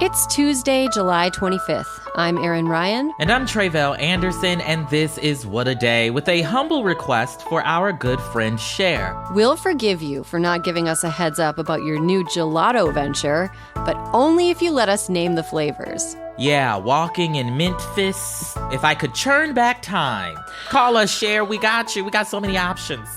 It's Tuesday, July 25th. I'm Erin Ryan. And I'm Tre'vell Anderson, and this is What a Day, with a humble request for our good friend Cher. We'll forgive you for not giving us a heads up about your new gelato venture, but only if you let us name the flavors. Yeah, walking in Memphis. If I could churn back time. Call us, Cher. We got you. We got so many options.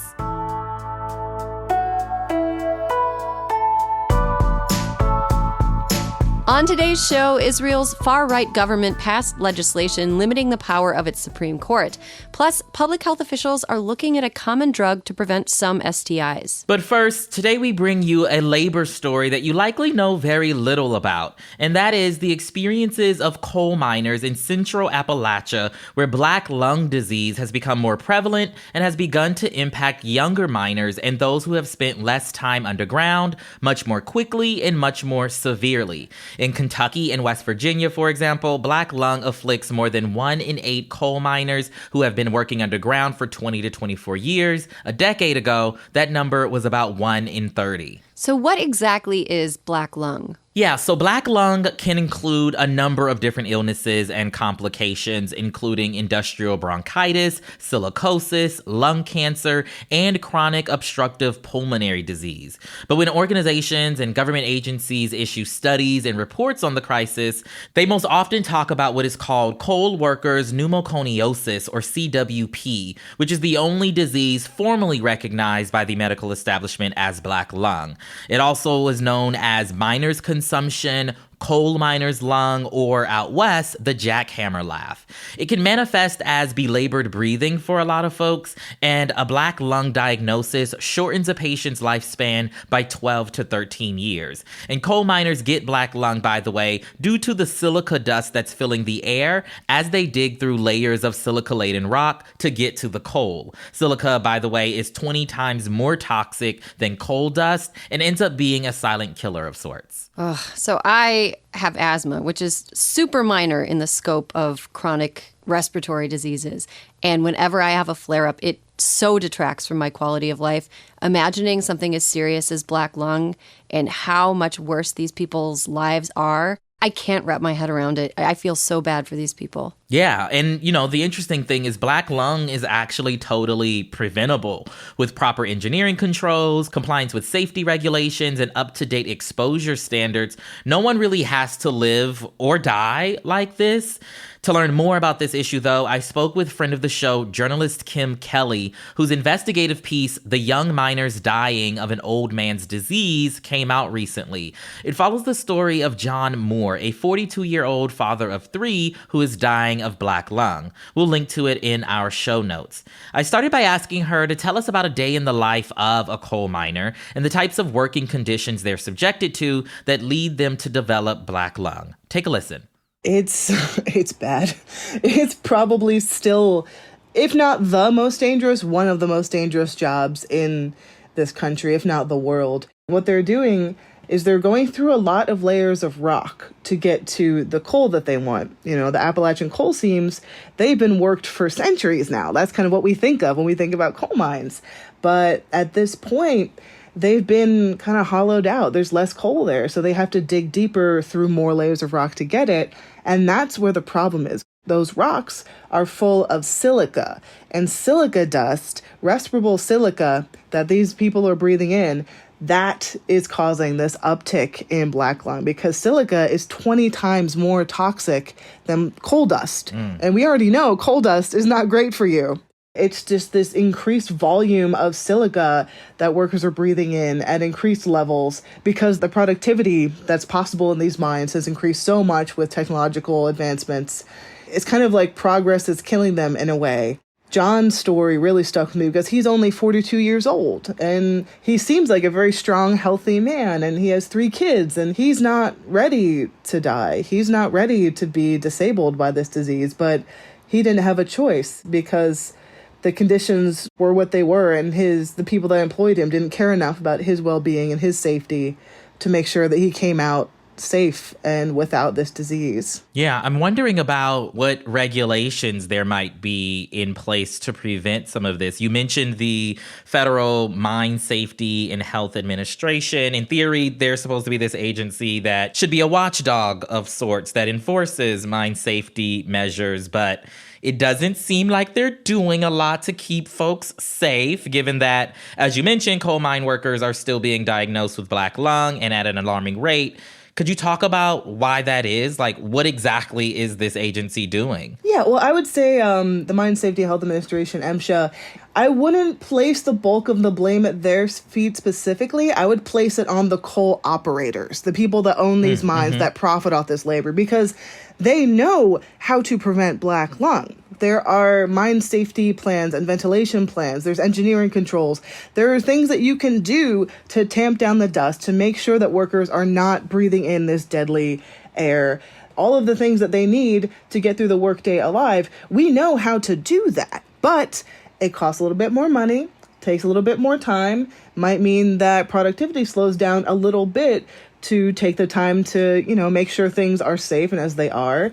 On today's show, Israel's far-right government passed legislation limiting the power of its Supreme Court. Plus, public health officials are looking at a common drug to prevent some STIs. But first, today we bring you a labor story that you likely know very little about, and that is the experiences of coal miners in Central Appalachia, where black lung disease has become more prevalent and has begun to impact younger miners and those who have spent less time underground, much more quickly and much more severely. In Kentucky and West Virginia, for example, black lung afflicts more than 1 in 8 coal miners who have been working underground for 20 to 24 years. A decade ago, that number was about 1 in 30. So what exactly is black lung? Yeah, so black lung can include a number of different illnesses and complications, including industrial bronchitis, silicosis, lung cancer, and chronic obstructive pulmonary disease. But when organizations and government agencies issue studies and reports on the crisis, they most often talk about what is called coal workers' pneumoconiosis, or CWP, which is the only disease formally recognized by the medical establishment as black lung. It also is known as miners' consumption, coal miner's lung, or out west, the jackhammer laugh. It can manifest as belabored breathing for a lot of folks, and a black lung diagnosis shortens a patient's lifespan by 12 to 13 years. And coal miners get black lung, by the way, due to the silica dust that's filling the air as they dig through layers of silica-laden rock to get to the coal. Silica, by the way, is 20 times more toxic than coal dust and ends up being a silent killer of sorts. Ugh, so I have asthma, which is super minor in the scope of chronic respiratory diseases. And whenever I have a flare-up, it so detracts from my quality of life. Imagining something as serious as black lung and how much worse these people's lives are, I can't wrap my head around it. I feel so bad for these people. Yeah, and the interesting thing is black lung is actually totally preventable with proper engineering controls, compliance with safety regulations, and up-to-date exposure standards. No one really has to live or die like this. To learn more about this issue, though, I spoke with friend of the show, journalist Kim Kelly, whose investigative piece, The Young Miners Dying of an Old Man's Disease, came out recently. It follows the story of John Moore, a 42-year-old father of 3 who is dying of black lung. We'll link to it in our show notes. I started by asking her to tell us about a day in the life of a coal miner and the types of working conditions they're subjected to that lead them to develop black lung. Take a listen. It's bad. It's probably still, if not the most dangerous, one of the most dangerous jobs in this country, if not the world. What they're doing is they're going through a lot of layers of rock to get to the coal that they want. The Appalachian coal seams, they've been worked for centuries now. That's kind of what we think of when we think about coal mines. But at this point, they've been kind of hollowed out. There's less coal there, so they have to dig deeper through more layers of rock to get it. And that's where the problem is. Those rocks are full of silica, and silica dust, respirable silica that these people are breathing in, that is causing this uptick in black lung because silica is 20 times more toxic than coal dust. And we already know coal dust is not great for you. It's just this increased volume of silica that workers are breathing in at increased levels because the productivity that's possible in these mines has increased so much with technological advancements. It's kind of like progress is killing them in a way. John's story really stuck with me because he's only 42 years old and he seems like a very strong, healthy man and he has 3 kids and he's not ready to die. He's not ready to be disabled by this disease, but he didn't have a choice because the conditions were what they were, and the people that employed him didn't care enough about his well-being and his safety to make sure that he came out safe and without this disease. Yeah, I'm wondering about what regulations there might be in place to prevent some of this. You mentioned the Federal Mine Safety and Health Administration. In theory, they're supposed to be this agency that should be a watchdog of sorts that enforces mine safety measures, but it doesn't seem like they're doing a lot to keep folks safe, given that, as you mentioned, coal mine workers are still being diagnosed with black lung and at an alarming rate. Could you talk about why that is? Like, what exactly is this agency doing? Yeah, well, I would say the Mine Safety and Health Administration, MSHA, I wouldn't place the bulk of the blame at their feet specifically. I would place it on the coal operators, the people that own these mines that profit off this labor, because they know how to prevent black lung. There are mine safety plans and ventilation plans. There's engineering controls. There are things that you can do to tamp down the dust, to make sure that workers are not breathing in this deadly air. All of the things that they need to get through the workday alive, we know how to do that. But it costs a little bit more money, takes a little bit more time, might mean that productivity slows down a little bit to take the time to, make sure things are safe and as they are.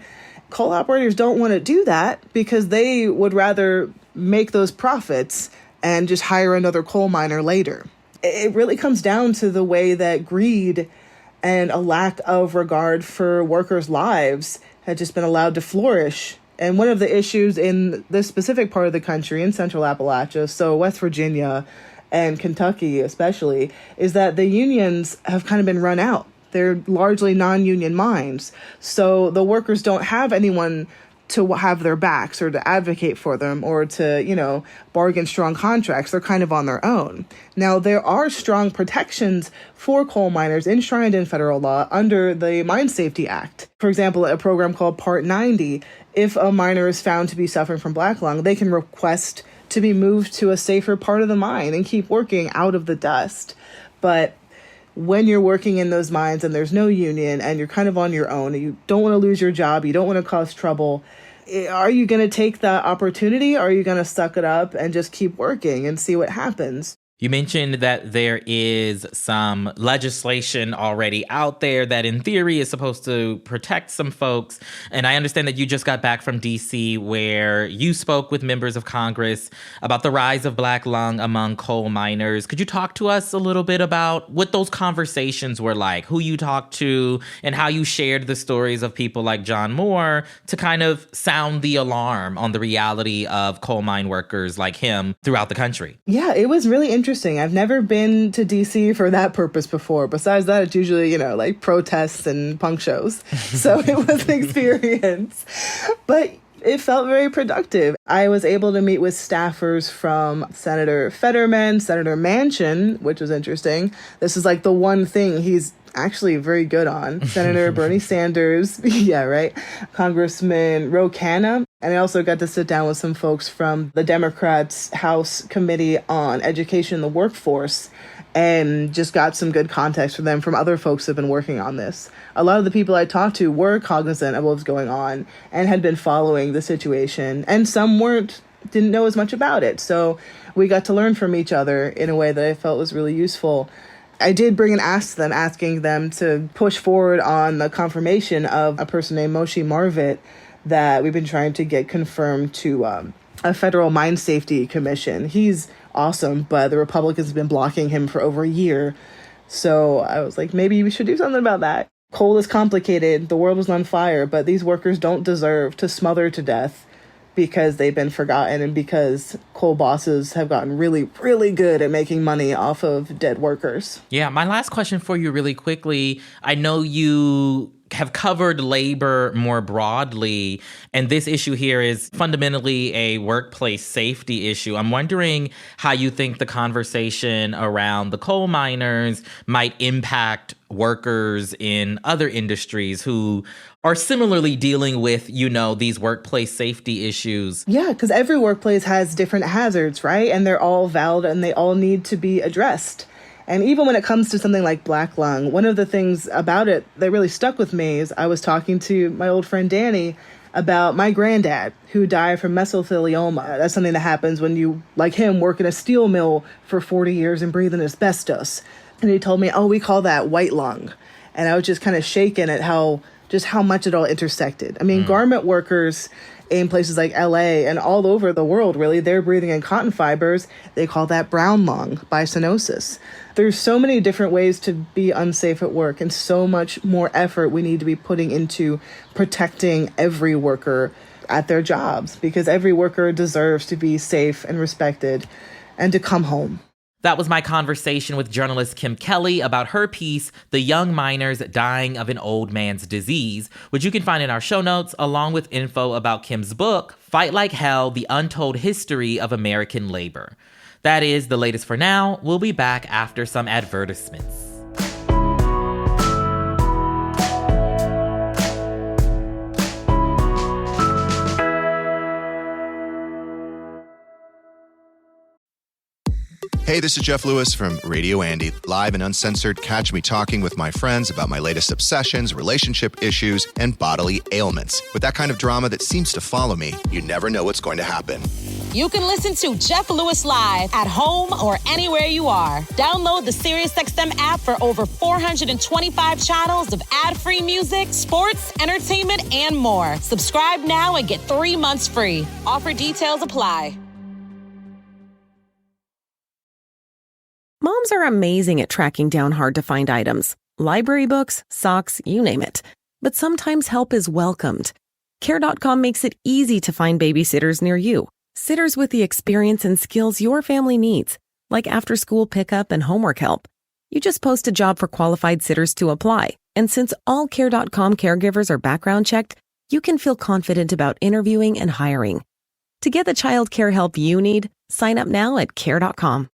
Coal operators don't want to do that because they would rather make those profits and just hire another coal miner later. It really comes down to the way that greed and a lack of regard for workers' lives had just been allowed to flourish. And one of the issues in this specific part of the country, in Central Appalachia, so West Virginia and Kentucky especially, is that the unions have kind of been run out. They're largely non-union mines. So the workers don't have anyone to have their backs or to advocate for them or to, bargain strong contracts. They're kind of on their own. Now, there are strong protections for coal miners enshrined in federal law under the Mine Safety Act. For example, a program called Part 90, if a miner is found to be suffering from black lung, they can request to be moved to a safer part of the mine and keep working out of the dust. But when you're working in those mines and there's no union and you're kind of on your own and you don't want to lose your job, you don't want to cause trouble, are you going to take that opportunity or are you going to suck it up and just keep working and see what happens? You mentioned that there is some legislation already out there that in theory is supposed to protect some folks. And I understand that you just got back from D.C. where you spoke with members of Congress about the rise of black lung among coal miners. Could you talk to us a little bit about what those conversations were like, who you talked to, and how you shared the stories of people like John Moore to kind of sound the alarm on the reality of coal mine workers like him throughout the country? Yeah, it was really interesting. I've never been to DC for that purpose before. Besides that, it's usually, like protests and punk shows. So it was an experience. But it felt very productive. I was able to meet with staffers from Senator Fetterman, Senator Manchin, which was interesting. This is like the one thing he's actually very good on. Senator Bernie Sanders, yeah, right. Congressman Ro Khanna. And I also got to sit down with some folks from the Democrats' House Committee on Education and the Workforce and just got some good context from them from other folks who have been working on this. A lot of the people I talked to were cognizant of what was going on and had been following the situation, and some didn't know as much about it. So we got to learn from each other in a way that I felt was really useful. I did bring an ask to them, asking them to push forward on the confirmation of a person named Moshe Marvit that we've been trying to get confirmed to a federal mine safety commission. He's awesome, but the Republicans have been blocking him for over a year. So I was like, maybe we should do something about that. Coal is complicated. The world is on fire, but these workers don't deserve to smother to death because they've been forgotten and because coal bosses have gotten really, really good at making money off of dead workers. Yeah, my last question for you really quickly. I know you have covered labor more broadly, and this issue here is fundamentally a workplace safety issue. I'm wondering how you think the conversation around the coal miners might impact workers in other industries who are similarly dealing with, these workplace safety issues. Yeah, because every workplace has different hazards, right? And they're all valid and they all need to be addressed. And even when it comes to something like black lung, one of the things about it that really stuck with me is I was talking to my old friend Danny about my granddad who died from mesothelioma. That's something that happens when you, like him, work in a steel mill for 40 years and breathe in asbestos. And he told me, we call that white lung. And I was just kind of shaken at how much it all intersected. I mean, garment workers in places like LA and all over the world, really, they're breathing in cotton fibers. They call that brown lung by cyanosis. There's so many different ways to be unsafe at work, and so much more effort we need to be putting into protecting every worker at their jobs, because every worker deserves to be safe and respected and to come home. That was my conversation with journalist Kim Kelly about her piece, The Young Miners Dying of an Old Man's Disease, which you can find in our show notes, along with info about Kim's book, Fight Like Hell, The Untold History of American Labor. That is the latest for now. We'll be back after some advertisements. Hey, this is Jeff Lewis from Radio Andy. Live and uncensored, catch me talking with my friends about my latest obsessions, relationship issues, and bodily ailments. With that kind of drama that seems to follow me, you never know what's going to happen. You can listen to Jeff Lewis live at home or anywhere you are. Download the SiriusXM app for over 425 channels of ad-free music, sports, entertainment, and more. Subscribe now and get 3 months free. Offer details apply. Moms are amazing at tracking down hard-to-find items. Library books, socks, you name it. But sometimes help is welcomed. Care.com makes it easy to find babysitters near you. Sitters with the experience and skills your family needs, like after-school pickup and homework help. You just post a job for qualified sitters to apply. And since all Care.com caregivers are background checked, you can feel confident about interviewing and hiring. To get the child care help you need, sign up now at Care.com.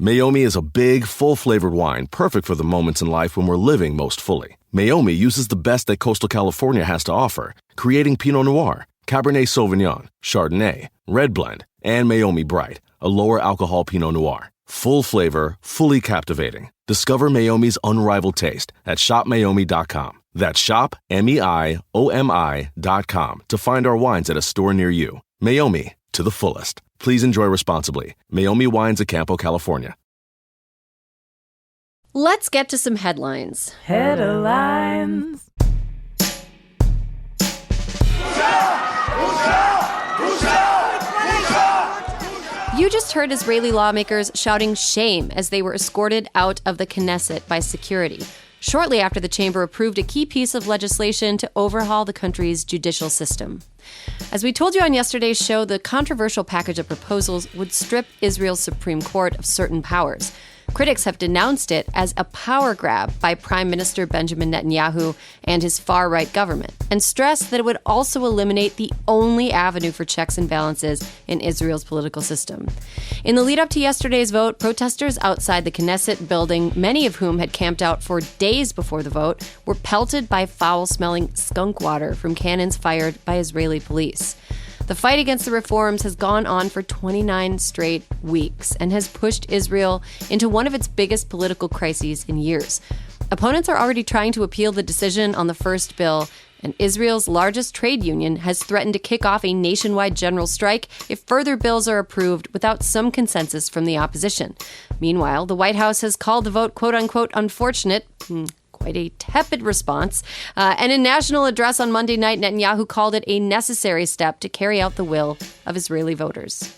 Meiomi is a big, full-flavored wine, perfect for the moments in life when we're living most fully. Meiomi uses the best that coastal California has to offer, creating Pinot Noir, Cabernet Sauvignon, Chardonnay, Red Blend, and Meiomi Bright, a lower-alcohol Pinot Noir. Full flavor, fully captivating. Discover Meiomi's unrivaled taste at shopmeiomi.com. That's shop, MEIOMI.com, to find our wines at a store near you. Meiomi, to the fullest. Please enjoy responsibly. Meiomi Wines of Campo, California. Let's get to some headlines. Headlines. You just heard Israeli lawmakers shouting shame as they were escorted out of the Knesset by security, shortly after the chamber approved a key piece of legislation to overhaul the country's judicial system. As we told you on yesterday's show, the controversial package of proposals would strip Israel's Supreme Court of certain powers. Critics have denounced it as a power grab by Prime Minister Benjamin Netanyahu and his far-right government, and stressed that it would also eliminate the only avenue for checks and balances in Israel's political system. In the lead-up to yesterday's vote, protesters outside the Knesset building, many of whom had camped out for days before the vote, were pelted by foul-smelling skunk water from cannons fired by Israeli police. The fight against the reforms has gone on for 29 straight weeks and has pushed Israel into one of its biggest political crises in years. Opponents are already trying to appeal the decision on the first bill, and Israel's largest trade union has threatened to kick off a nationwide general strike if further bills are approved without some consensus from the opposition. Meanwhile, the White House has called the vote quote-unquote unfortunate. Quite a tepid response. And in national address on Monday night, Netanyahu called it a necessary step to carry out the will of Israeli voters.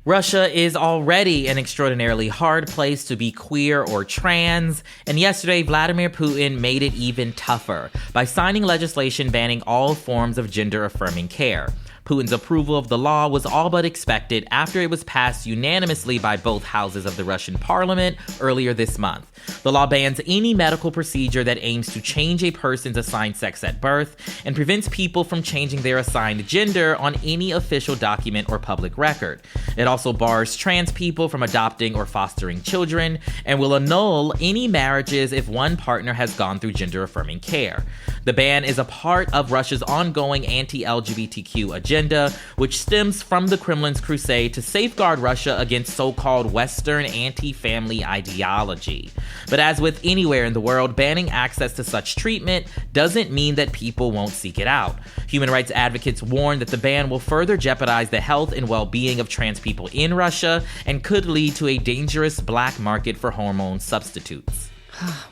Russia is already an extraordinarily hard place to be queer or trans, and yesterday Vladimir Putin made it even tougher by signing legislation banning all forms of gender-affirming care. Putin's approval of the law was all but expected after it was passed unanimously by both houses of the Russian parliament earlier this month. The law bans any medical procedure that aims to change a person's assigned sex at birth and prevents people from changing their assigned gender on any official document or public record. It also bars trans people from adopting or fostering children and will annul any marriages if one partner has gone through gender-affirming care. The ban is a part of Russia's ongoing anti-LGBTQ agenda, which stems from the Kremlin's crusade to safeguard Russia against so-called Western anti-family ideology. But as with anywhere in the world, banning access to such treatment doesn't mean that people won't seek it out. Human rights advocates warn that the ban will further jeopardize the health and well-being of trans people in Russia and could lead to a dangerous black market for hormone substitutes.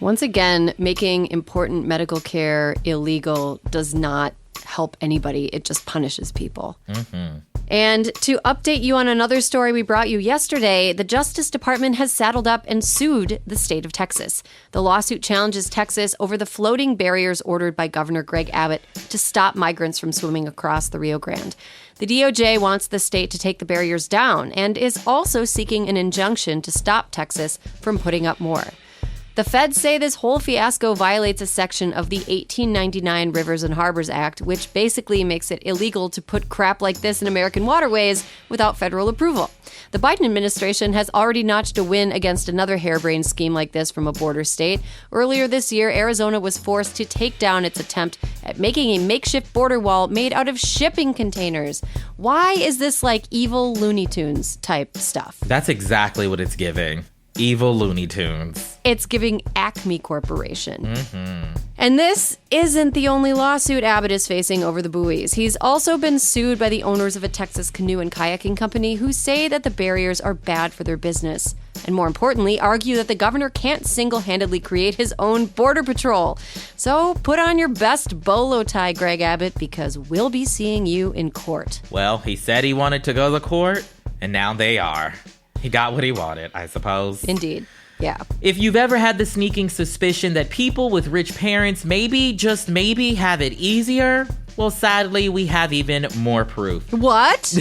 Once again, making important medical care illegal does not help anybody. It just punishes people. Mm-hmm. And to update you on another story we brought you yesterday, the Justice Department has saddled up and sued the state of Texas. The lawsuit challenges Texas over the floating barriers ordered by Governor Greg Abbott to stop migrants from swimming across the Rio Grande. The DOJ wants the state to take the barriers down and is also seeking an injunction to stop Texas from putting up more. The feds say this whole fiasco violates a section of the 1899 Rivers and Harbors Act, which basically makes it illegal to put crap like this in American waterways without federal approval. The Biden administration has already notched a win against another harebrained scheme like this from a border state. Earlier this year, Arizona was forced to take down its attempt at making a makeshift border wall made out of shipping containers. Why is this like evil Looney Tunes type stuff? That's exactly what it's giving. Evil Looney Tunes. It's giving Acme Corporation. Mm-hmm. And this isn't the only lawsuit Abbott is facing over the buoys. He's also been sued by the owners of a Texas canoe and kayaking company who say that the barriers are bad for their business. And more importantly, argue that the governor can't single-handedly create his own border patrol. So put on your best bolo tie, Greg Abbott, because we'll be seeing you in court. Well, he said he wanted to go to court, and now they are. He got what he wanted, I suppose. Indeed. Yeah. If you've ever had the sneaking suspicion that people with rich parents maybe, just maybe, have it easier, well, sadly, we have even more proof. What?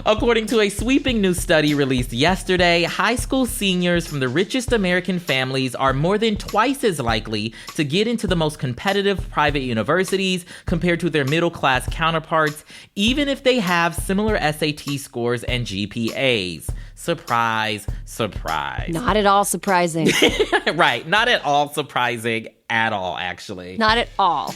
According to a sweeping new study released yesterday, high school seniors from the richest American families are more than twice as likely to get into the most competitive private universities compared to their middle-class counterparts, even if they have similar SAT scores and GPAs. Surprise, surprise. Not at all surprising. Right, not at all surprising at all, actually. Not at all.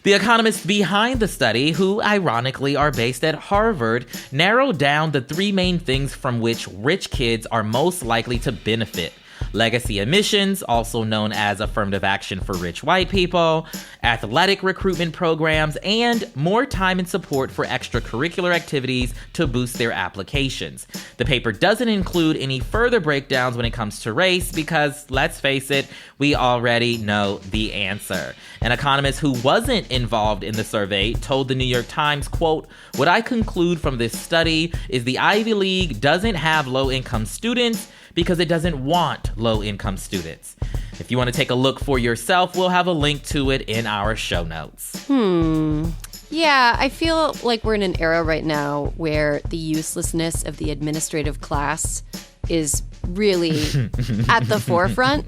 The economists behind the study, who ironically are based at Harvard, narrowed down the three main things from which rich kids are most likely to benefit. Legacy admissions, also known as affirmative action for rich white people, athletic recruitment programs, and more time and support for extracurricular activities to boost their applications. The paper doesn't include any further breakdowns when it comes to race because, let's face it, we already know the answer. An economist who wasn't involved in the survey told the New York Times, quote, "What I conclude from this study is the Ivy League doesn't have low-income students because it doesn't want low-income students." If you want to take a look for yourself, we'll have a link to it in our show notes. Yeah, I feel like we're in an era right now where the uselessness of the administrative class is really at the forefront.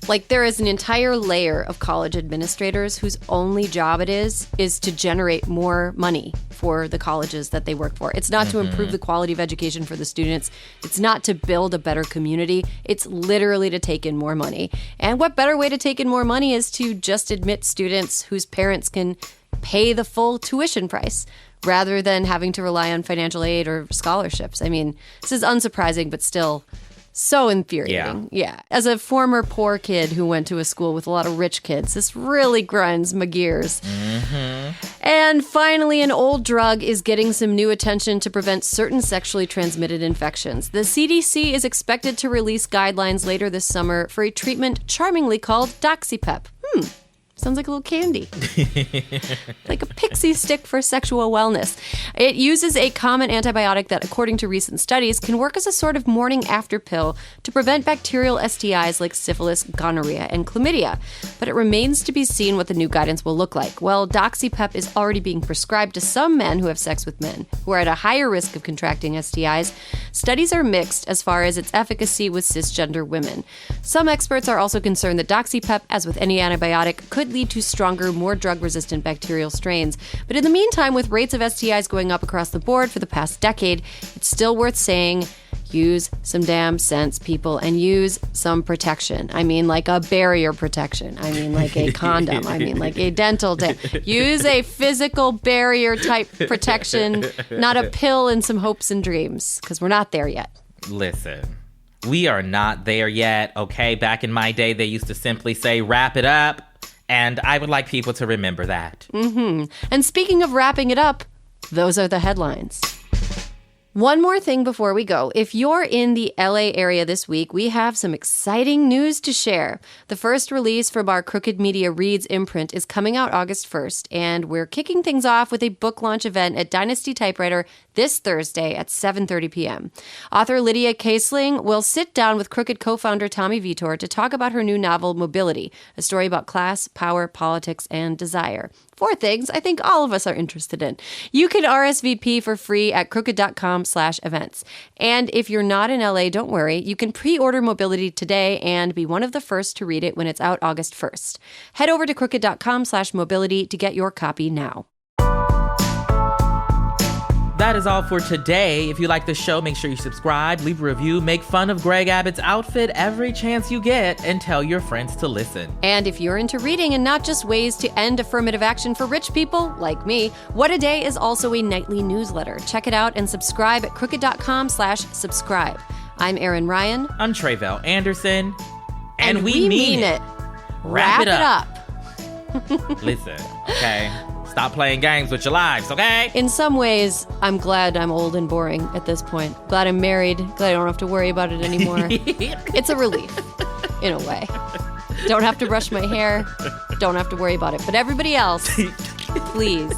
Like, there is an entire layer of college administrators whose only job it is to generate more money for the colleges that they work for. It's not to improve the quality of education for the students. It's not to build a better community. It's literally to take in more money. And what better way to take in more money is to just admit students whose parents can pay the full tuition price rather than having to rely on financial aid or scholarships. I mean, this is unsurprising, but still so infuriating. Yeah. As a former poor kid who went to a school with a lot of rich kids, this really grinds my gears. And finally, an old drug is getting some new attention to prevent certain sexually transmitted infections. The CDC is expected to release guidelines later this summer for a treatment charmingly called Doxypep. Sounds like a little candy. Like a pixie stick for sexual wellness. It uses a common antibiotic that, according to recent studies, can work as a sort of morning after pill to prevent bacterial STIs like syphilis, gonorrhea, and chlamydia. But it remains to be seen what the new guidance will look like. Well, Doxypep is already being prescribed to some men who have sex with men who are at a higher risk of contracting STIs. Studies are mixed as far as its efficacy with cisgender women. Some experts are also concerned that Doxypep, as with any antibiotic, could lead to stronger, more drug-resistant bacterial strains. But in the meantime, with rates of STIs going up across the board for the past decade, it's still worth saying, use some damn sense, people, and use some protection. I mean, like a barrier protection. I mean, like a condom. I mean, like a dental dam. Use a physical barrier type protection, not a pill and some hopes and dreams, because we're not there yet. Listen, we are not there yet, okay? Back in my day, they used to simply say, wrap it up. And I would like people to remember that. And speaking of wrapping it up, those are the headlines. One more thing before we go. If you're in the LA area this week, we have some exciting news to share. The first release from our Crooked Media Reads imprint is coming out August 1st, and we're kicking things off with a book launch event at Dynasty Typewriter this Thursday at 7:30 p.m. Author Lydia Kaesling will sit down with Crooked co-founder Tommy Vitor to talk about her new novel, Mobility, a story about class, power, politics, and desire. 4 things I think all of us are interested in. You can RSVP for free at crooked.com/events. And if you're not in LA, don't worry. You can pre-order Mobility today and be one of the first to read it when it's out August 1st. Head over to crooked.com/mobility to get your copy now. That is all for today. If you like the show, make sure you subscribe, leave a review, make fun of Greg Abbott's outfit every chance you get, and tell your friends to listen. And if you're into reading and not just ways to end affirmative action for rich people like me, What a Day is also a nightly newsletter. Check it out and subscribe at crooked.com/subscribe. I'm Erin Ryan. I'm Tre'vell Anderson. And we mean it. Wrap it up. Listen, okay? Stop playing games with your lives, okay? In some ways, I'm glad I'm old and boring at this point. Glad I'm married. Glad I don't have to worry about it anymore. It's a relief, in a way. Don't have to brush my hair. Don't have to worry about it. But everybody else, please.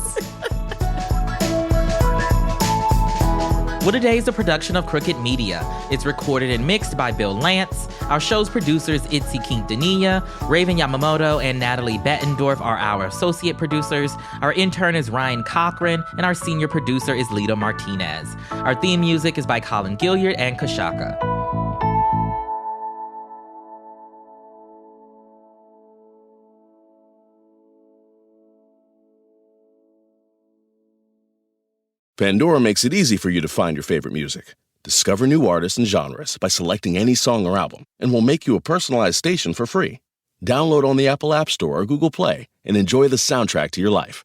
What a Day is a production of Crooked Media. It's recorded and mixed by Bill Lance. Our show's producers, Itzy Quintanilla, Raven Yamamoto, and Natalie Bettendorf are our associate producers. Our intern is Ryan Cochran, and our senior producer is Lita Martinez. Our theme music is by Colin Gilliard and Kashaka. Pandora makes it easy for you to find your favorite music. Discover new artists and genres by selecting any song or album, and we'll make you a personalized station for free. Download on the Apple App Store or Google Play and enjoy the soundtrack to your life.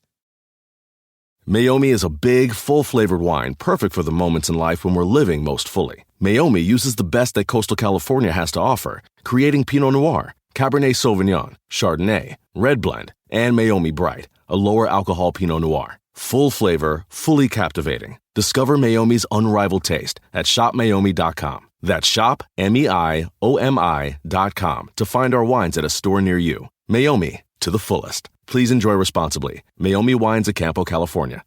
Meiomi is a big, full-flavored wine perfect for the moments in life when we're living most fully. Meiomi uses the best that coastal California has to offer, creating Pinot Noir, Cabernet Sauvignon, Chardonnay, Red Blend, and Meiomi Bright, a lower alcohol Pinot Noir. Full flavor, fully captivating. Discover Meiomi's unrivaled taste at shopmeiomi.com. That's shop, MEIOMI.com to find our wines at a store near you. Meiomi, to the fullest. Please enjoy responsibly. Meiomi Wines of Campo, California.